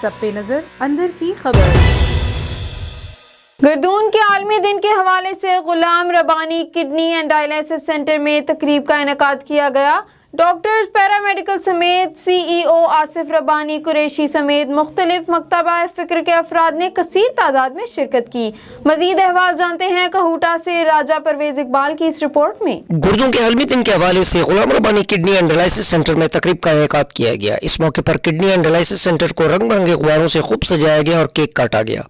سب پہ نظر اندر کی خبر۔ گردون کے عالمی دن کے حوالے سے غلام ربانی کڈنی اینڈ ڈائلیسس سینٹر میں تقریب کا انعقاد کیا گیا۔ ڈاکٹرز، پیرامیڈیکل سمیت سی ای او آصف ربانی قریشی سمیت مختلف مکتبہ فکر کے افراد نے کثیر تعداد میں شرکت کی۔ مزید احوال جانتے ہیں کہوٹہ سے راجہ پرویز اقبال کی اس رپورٹ میں۔ گردوں کے عالمی دن کے حوالے سے غلام ربانی کڈنی اینڈ ڈائلیسس سینٹر میں تقریب کا انعقاد کیا گیا۔ اس موقع پر کڈنی اینڈ ڈائلیسس سینٹر کو رنگ برنگے غباروں سے خوب سجایا گیا اور کیک کاٹا گیا۔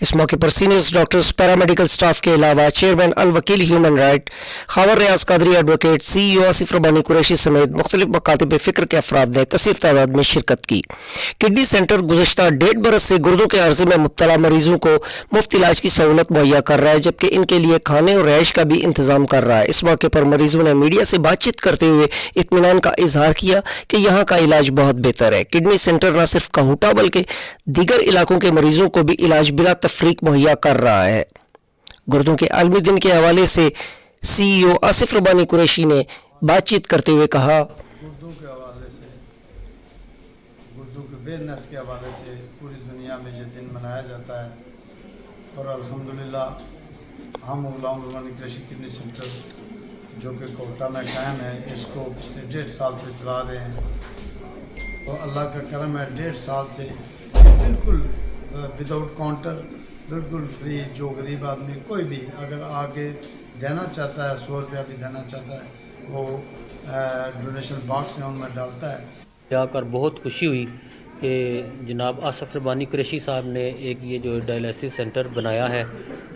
اس موقع پر سینئرز ڈاکٹرز، پیرامیڈیکل سٹاف کے علاوہ چیئرمین الوکیل ہیومن رائٹ خاور ریاض قادری ایڈوکیٹ، سی ای او آصف ربانی قریشی سمیت مختلف مکاتب فکر کے افراد نے کثیر تعداد میں شرکت کی۔ کڈنی سینٹر گزشتہ 1.5 برس سے گردوں کے عرضے میں مبتلا مریضوں کو مفت علاج کی سہولت مہیا کر رہا ہے، جبکہ ان کے لیے کھانے اور رہائش کا بھی انتظام کر رہا ہے۔ اس موقع پر مریضوں نے میڈیا سے بات چیت کرتے ہوئے اطمینان کا اظہار کیا کہ یہاں کا علاج بہت بہتر ہے۔ کڈنی سینٹر نہ صرف کہوٹہ بلکہ دیگر علاقوں کے مریضوں کو بھی علاج بلا تفریق مہیا کر رہا ہے۔ گردوں کے عالمی دن کے حوالے سے سی ای او آصف ربانی قریشی نے بات چیت کرتے ہوئے کہا، گردوں کے حوالے سے، گردوں کے اویئرنیس کے حوالے سے پوری دنیا میں یہ دن منایا جاتا ہے، اور الحمدللہ ہم غلام ربانی قریشی کڈنی سینٹر جو کہ کوٹہ میں قائم ہے، اس کو پچھلے 1.5 سال سے چلا رہے ہیں، اور اللہ کا کرم ہے 1.5 سال سے بالکل وداؤٹ کاؤنٹر، بالکل فری، جو غریب آدمی کوئی بھی اگر آگے دینا چاہتا ہے، 100 روپیہ بھی دینا چاہتا ہے، وہ ڈونیشن باکس میں ان میں ڈالتا ہے۔ جا کر بہت خوشی ہوئی کہ جناب آصف ربانی قریشی صاحب نے ایک یہ جو ڈائلیسس سینٹر بنایا ہے،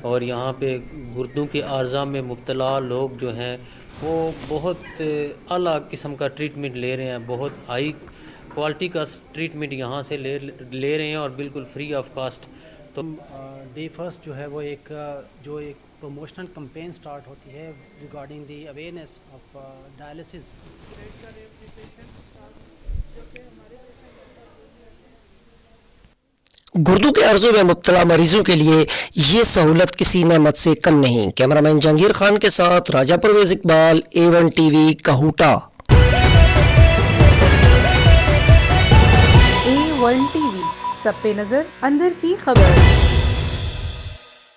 اور یہاں پہ گردوں کے عارضہ میں مبتلا لوگ جو ہیں وہ بہت اعلیٰ قسم کا ٹریٹمنٹ لے رہے ہیں، بہت ہائی کوالٹی کا ٹریٹمنٹ یہاں سے لے رہے ہیں، اور بالکل فری آف کاسٹ۔ تو ڈے فرسٹ جو ہے وہ ایک پروموشنل کمپین سٹارٹ ہوتی ہے regarding the awareness of dialysis. گردوں کے عرضوں میں مبتلا مریضوں کے لیے یہ سہولت کسی نعمت سے کم نہیں۔ کیمرامین جہانگیر خان کے ساتھ Raja Pervaiz Iqbal, A1 TV, Kahuta. A1 TV, سب پہ نظر اندر کی خبر۔